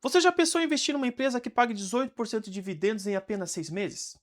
Você já pensou em investir numa empresa que pague 18% de dividendos em apenas 6 meses?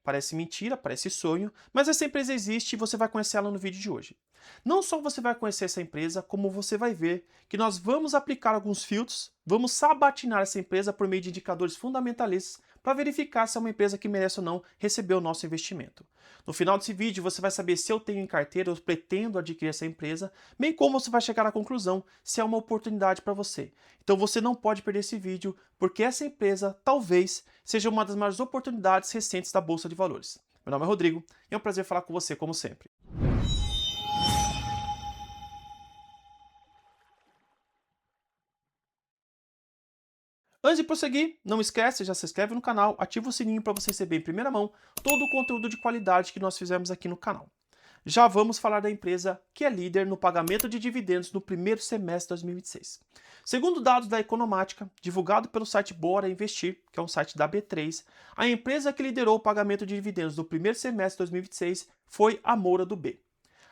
Parece mentira, parece sonho, mas essa empresa existe e você vai conhecer ela no vídeo de hoje. Não só você vai conhecer essa empresa, como você vai ver que nós vamos aplicar alguns filtros, vamos sabatinar essa empresa por meio de indicadores fundamentalistas para verificar se é uma empresa que merece ou não receber o nosso investimento. No final desse vídeo você vai saber se eu tenho em carteira ou pretendo adquirir essa empresa, bem como você vai chegar à conclusão se é uma oportunidade para você. Então você não pode perder esse vídeo, porque essa empresa talvez seja uma das maiores oportunidades recentes da Bolsa de Valores. Meu nome é Rodrigo e é um prazer falar com você como sempre. Antes de prosseguir, não esquece, já se inscreve no canal, ativa o sininho para você receber em primeira mão todo o conteúdo de qualidade que nós fizemos aqui no canal. Já vamos falar da empresa que é líder no pagamento de dividendos no primeiro semestre de 2026. Segundo dados da Economática, divulgado pelo site Bora Investir, que é um site da B3, a empresa que liderou o pagamento de dividendos no primeiro semestre de 2026 foi a Moura do B.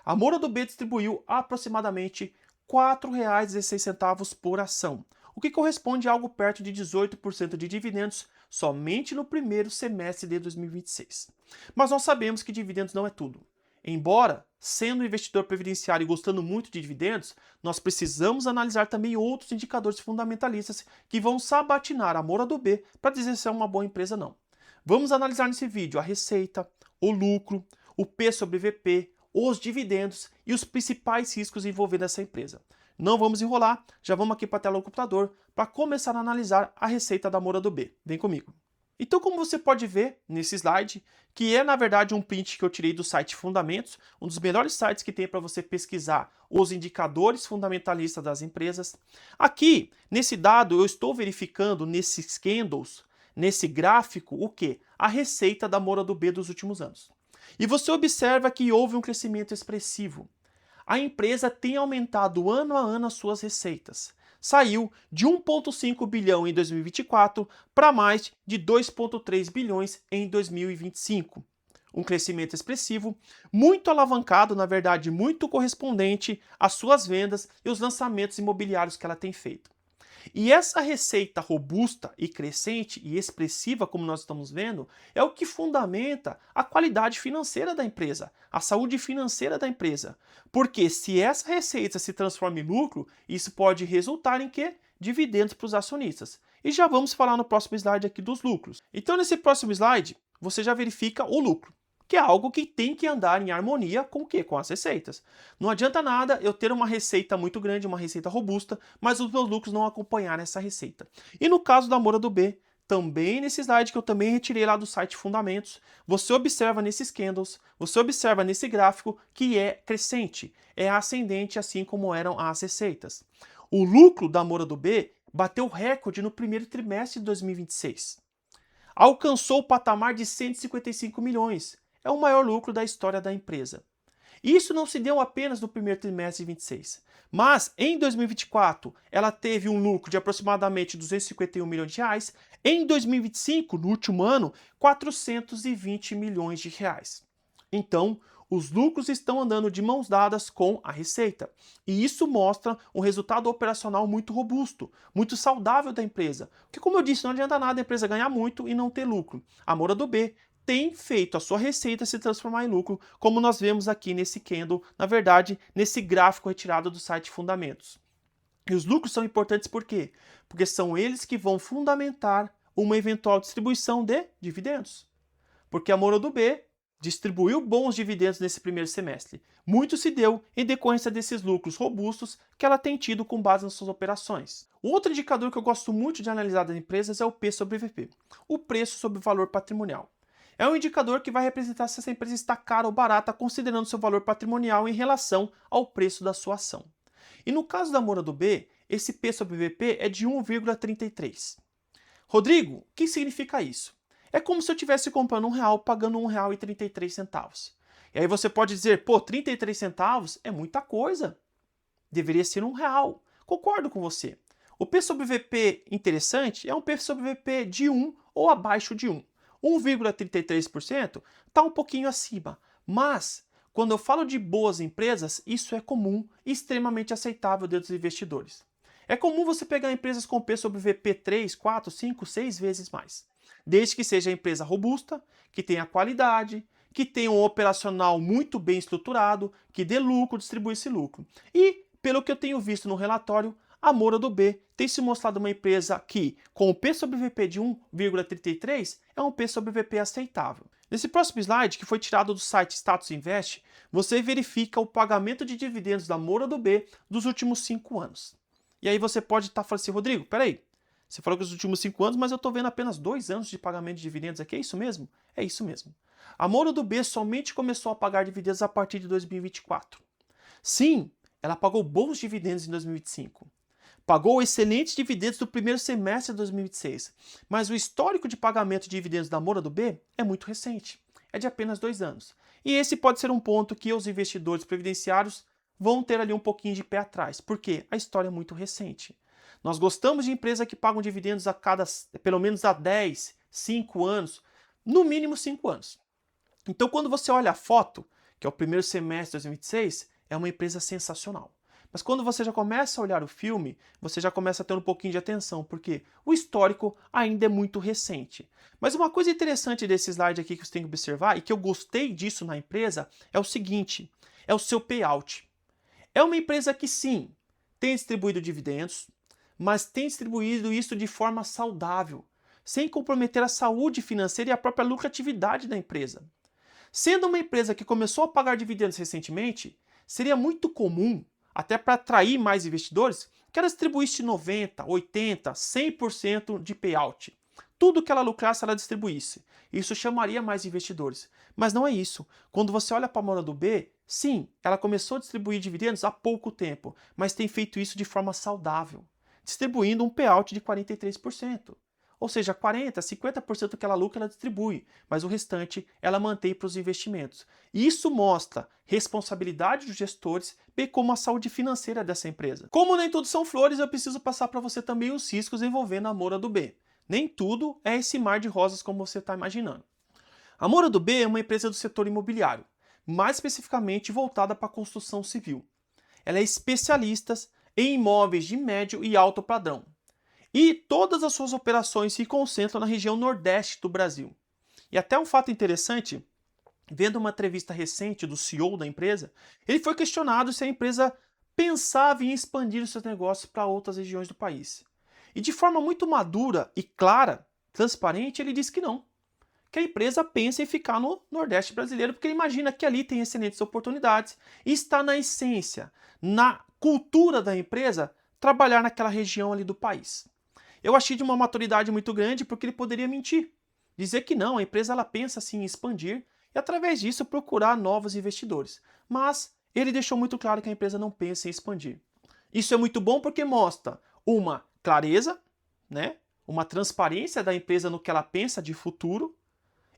A Moura do B distribuiu aproximadamente R$ 4,16 por ação, o que corresponde a algo perto de 18% de dividendos somente no primeiro semestre de 2026. Mas nós sabemos que dividendos não é tudo. Embora, sendo um investidor previdenciário e gostando muito de dividendos, nós precisamos analisar também outros indicadores fundamentalistas que vão sabatinar a Moura do B para dizer se é uma boa empresa ou não. Vamos analisar nesse vídeo a receita, o lucro, o P sobre VP, os dividendos e os principais riscos envolvendo essa empresa. Não vamos enrolar, já vamos aqui para a tela do computador para começar a analisar a receita da Moura do B. Vem comigo. Então, como você pode ver nesse slide, que é na verdade um print que eu tirei do site Fundamentos, um dos melhores sites que tem para você pesquisar os indicadores fundamentalistas das empresas. Aqui, nesse dado, eu estou verificando nesses candles, nesse gráfico, o que? A receita da Moura do B dos últimos anos. E você observa que houve um crescimento expressivo. A empresa tem aumentado ano a ano as suas receitas. Saiu de 1,5 bilhão em 2024 para mais de 2,3 bilhões em 2025. Um crescimento expressivo, muito alavancado, na verdade, muito correspondente às suas vendas e os lançamentos imobiliários que ela tem feito. E essa receita robusta e crescente e expressiva, como nós estamos vendo, é o que fundamenta a qualidade financeira da empresa, a saúde financeira da empresa. Porque se essa receita se transforma em lucro, isso pode resultar em quê? Dividendos para os acionistas. E já vamos falar no próximo slide aqui dos lucros. Então, nesse próximo slide, você já verifica o lucro, que é algo que tem que andar em harmonia com o quê? Com as receitas. Não adianta nada eu ter uma receita muito grande, uma receita robusta, mas os meus lucros não acompanharem essa receita. E no caso da Moura do B, também nesse slide que eu também retirei lá do site Fundamentos, você observa nesses candles, você observa nesse gráfico que é crescente, é ascendente assim como eram as receitas. O lucro da Moura do B bateu recorde no primeiro trimestre de 2026. Alcançou o patamar de 155 milhões. É o maior lucro da história da empresa. Isso não se deu apenas no primeiro trimestre de 26, mas em 2024 ela teve um lucro de aproximadamente 251 milhões de reais, em 2025, no último ano, 420 milhões de reais. Então, os lucros estão andando de mãos dadas com a receita. E isso mostra um resultado operacional muito robusto, muito saudável da empresa. Porque, como eu disse, não adianta nada a empresa ganhar muito e não ter lucro. A Moura do B tem feito a sua receita se transformar em lucro, como nós vemos aqui nesse candle, na verdade, nesse gráfico retirado do site Fundamentos. E os lucros são importantes por quê? Porque são eles que vão fundamentar uma eventual distribuição de dividendos. Porque a Moura do B distribuiu bons dividendos nesse primeiro semestre. Muito se deu em decorrência desses lucros robustos que ela tem tido com base nas suas operações. Um outro indicador que eu gosto muito de analisar das empresas é o P sobre VP, o preço sobre o valor patrimonial. É um indicador que vai representar se essa empresa está cara ou barata, considerando seu valor patrimonial em relação ao preço da sua ação. E no caso da Moura do B, esse P sobre VP é de 1,33. Rodrigo, o que significa isso? É como se eu estivesse comprando R$ 1 pagando R$ 1,33. E aí você pode dizer, pô, 33 centavos é muita coisa. Deveria ser R$ 1. Concordo com você. O P sobre VP interessante é um P sobre VP de 1 ou abaixo de 1. 1,33% está um pouquinho acima, mas quando eu falo de boas empresas, isso é comum e extremamente aceitável dentro dos investidores. É comum você pegar empresas com P sobre VP 3, 4, 5, 6 vezes mais. Desde que seja empresa robusta, que tenha qualidade, que tenha um operacional muito bem estruturado, que dê lucro, distribui esse lucro. E, pelo que eu tenho visto no relatório, a Moura do B tem se mostrado uma empresa que, com o P sobre VP de 1,33, é um P sobre VP aceitável. Nesse próximo slide, que foi tirado do site Status Invest, você verifica o pagamento de dividendos da Moura do B dos últimos 5 anos. E aí você pode estar falando assim, Rodrigo, peraí, você falou que os últimos 5 anos, mas eu estou vendo apenas 2 anos de pagamento de dividendos aqui, é isso mesmo? É isso mesmo. A Moura do B somente começou a pagar dividendos a partir de 2024. Sim, ela pagou bons dividendos em 2025. Pagou excelentes dividendos do primeiro semestre de 2026, mas o histórico de pagamento de dividendos da Moura do B é muito recente, é de apenas 2 anos. E esse pode ser um ponto que os investidores previdenciários vão ter ali um pouquinho de pé atrás, porque a história é muito recente. Nós gostamos de empresas que pagam dividendos a cada, pelo menos a 10, 5 anos, no mínimo 5 anos. Então, quando você olha a foto, que é o primeiro semestre de 2026, é uma empresa sensacional. Mas quando você já começa a olhar o filme, você já começa a ter um pouquinho de atenção, porque o histórico ainda é muito recente. Mas uma coisa interessante desse slide aqui que você tem que observar, e que eu gostei disso na empresa, é o seguinte, é o seu payout. É uma empresa que sim, tem distribuído dividendos, mas tem distribuído isso de forma saudável, sem comprometer a saúde financeira e a própria lucratividade da empresa. Sendo uma empresa que começou a pagar dividendos recentemente, seria muito comum, até para atrair mais investidores, que ela distribuísse 90%, 80%, 100% de payout. Tudo que ela lucrasse, ela distribuísse. Isso chamaria mais investidores. Mas não é isso. Quando você olha para a Moura do B, sim, ela começou a distribuir dividendos há pouco tempo, mas tem feito isso de forma saudável, distribuindo um payout de 43%. Ou seja, 40%, 50% que ela lucra, ela distribui, mas o restante ela mantém para os investimentos. E isso mostra responsabilidade dos gestores, bem como a saúde financeira dessa empresa. Como nem tudo são flores, eu preciso passar para você também os riscos envolvendo a Moura do B. Nem tudo é esse mar de rosas como você está imaginando. A Moura do B é uma empresa do setor imobiliário, mais especificamente voltada para a construção civil. Ela é especialista em imóveis de médio e alto padrão. E todas as suas operações se concentram na região nordeste do Brasil. E até um fato interessante, vendo uma entrevista recente do CEO da empresa, ele foi questionado se a empresa pensava em expandir os seus negócios para outras regiões do país. E de forma muito madura e clara, transparente, ele disse que não. Que a empresa pensa em ficar no Nordeste brasileiro, porque ele imagina que ali tem excelentes oportunidades e está na essência, na cultura da empresa, trabalhar naquela região ali do país. Eu achei de uma maturidade muito grande porque ele poderia mentir, dizer que não, a empresa ela pensa assim em expandir e através disso procurar novos investidores. Mas ele deixou muito claro que a empresa não pensa em expandir. Isso é muito bom porque mostra uma clareza, né? Uma transparência da empresa no que ela pensa de futuro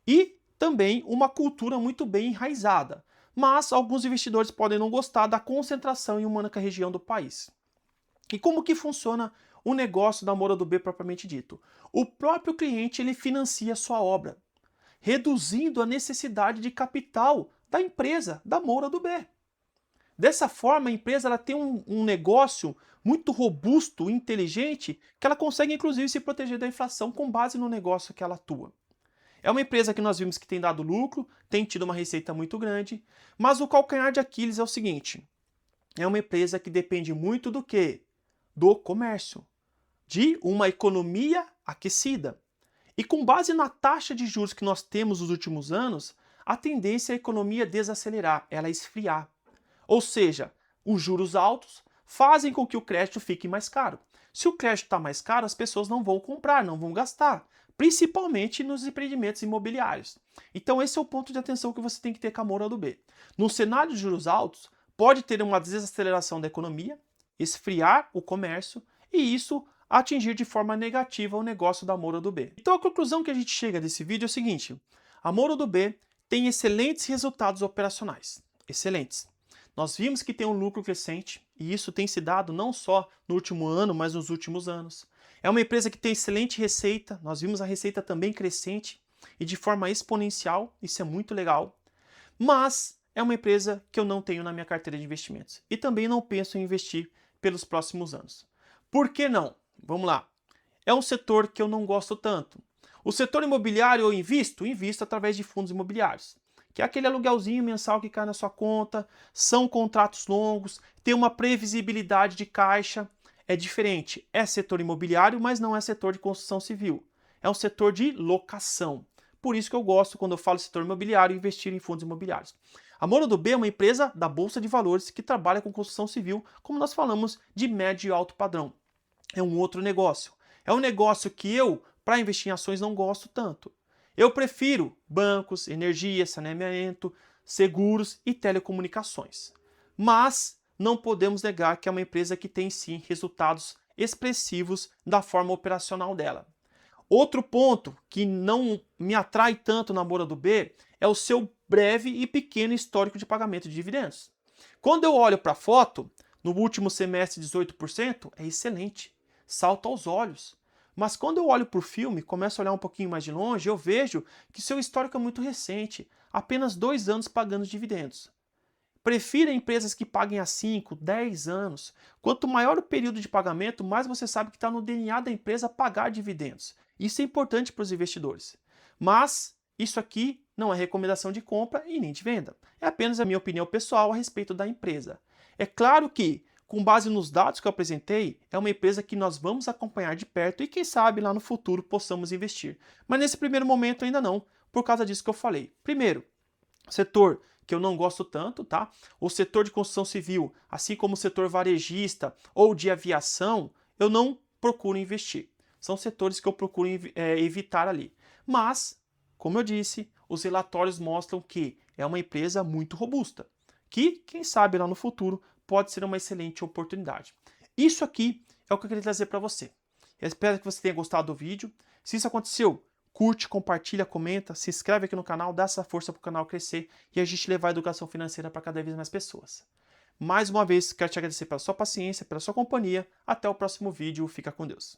e também uma cultura muito bem enraizada. Mas alguns investidores podem não gostar da concentração em uma única região do país. E como que funciona o negócio da Moura do B propriamente dito? O próprio cliente ele financia a sua obra, reduzindo a necessidade de capital da empresa, da Moura do B. Dessa forma, a empresa ela tem um negócio muito robusto, inteligente, que ela consegue inclusive se proteger da inflação com base no negócio que ela atua. É uma empresa que nós vimos que tem dado lucro, tem tido uma receita muito grande, mas o calcanhar de Aquiles é o seguinte, é uma empresa que depende muito do quê? Do comércio, de uma economia aquecida. E com base na taxa de juros que nós temos nos últimos anos, a tendência é a economia desacelerar, ela esfriar. Ou seja, os juros altos fazem com que o crédito fique mais caro. Se o crédito está mais caro, as pessoas não vão comprar, não vão gastar, principalmente nos empreendimentos imobiliários. Então esse é o ponto de atenção que você tem que ter com a Moura do B. Num cenário de juros altos, pode ter uma desaceleração da economia, esfriar o comércio e isso atingir de forma negativa o negócio da Moura do B. Então a conclusão que a gente chega desse vídeo é o seguinte, a Moura do B tem excelentes resultados operacionais, excelentes. Nós vimos que tem um lucro crescente e isso tem se dado não só no último ano, mas nos últimos anos. É uma empresa que tem excelente receita, nós vimos a receita também crescente e de forma exponencial, isso é muito legal. Mas é uma empresa que eu não tenho na minha carteira de investimentos e também não penso em investir pelos próximos anos. Por que não? Vamos lá. É um setor que eu não gosto tanto. O setor imobiliário eu invisto? Invisto através de fundos imobiliários, que é aquele aluguelzinho mensal que cai na sua conta, são contratos longos, tem uma previsibilidade de caixa. É diferente. É setor imobiliário, mas não é setor de construção civil. É um setor de locação. Por isso que eu gosto, quando eu falo setor imobiliário, investir em fundos imobiliários. A Moura do B é uma empresa da Bolsa de Valores que trabalha com construção civil, como nós falamos, de médio e alto padrão. É um outro negócio. É um negócio que eu, para investir em ações, não gosto tanto. Eu prefiro bancos, energia, saneamento, seguros e telecomunicações. Mas não podemos negar que é uma empresa que tem sim resultados expressivos da forma operacional dela. Outro ponto que não me atrai tanto na Moura do B é o seu breve e pequeno histórico de pagamento de dividendos. Quando eu olho para a foto, no último semestre 18%, é excelente, salta aos olhos. Mas quando eu olho para o filme, começo a olhar um pouquinho mais de longe, eu vejo que seu histórico é muito recente, apenas 2 anos pagando dividendos. Prefira empresas que paguem há 5, 10 anos. Quanto maior o período de pagamento, mais você sabe que está no DNA da empresa pagar dividendos. Isso é importante para os investidores. Mas isso aqui não é recomendação de compra e nem de venda. É apenas a minha opinião pessoal a respeito da empresa. É claro que, com base nos dados que eu apresentei, é uma empresa que nós vamos acompanhar de perto e quem sabe lá no futuro possamos investir. Mas nesse primeiro momento ainda não, por causa disso que eu falei. Primeiro, setor que eu não gosto tanto, tá? O setor de construção civil, assim como o setor varejista ou de aviação, eu não procuro investir. São setores que eu procuro evitar ali. Mas, como eu disse, os relatórios mostram que é uma empresa muito robusta, que, quem sabe lá no futuro, pode ser uma excelente oportunidade. Isso aqui é o que eu queria trazer para você. Eu espero que você tenha gostado do vídeo. Se isso aconteceu, curte, compartilha, comenta, se inscreve aqui no canal, dá essa força para o canal crescer e a gente levar a educação financeira para cada vez mais pessoas. Mais uma vez, quero te agradecer pela sua paciência, pela sua companhia. Até o próximo vídeo. Fica com Deus.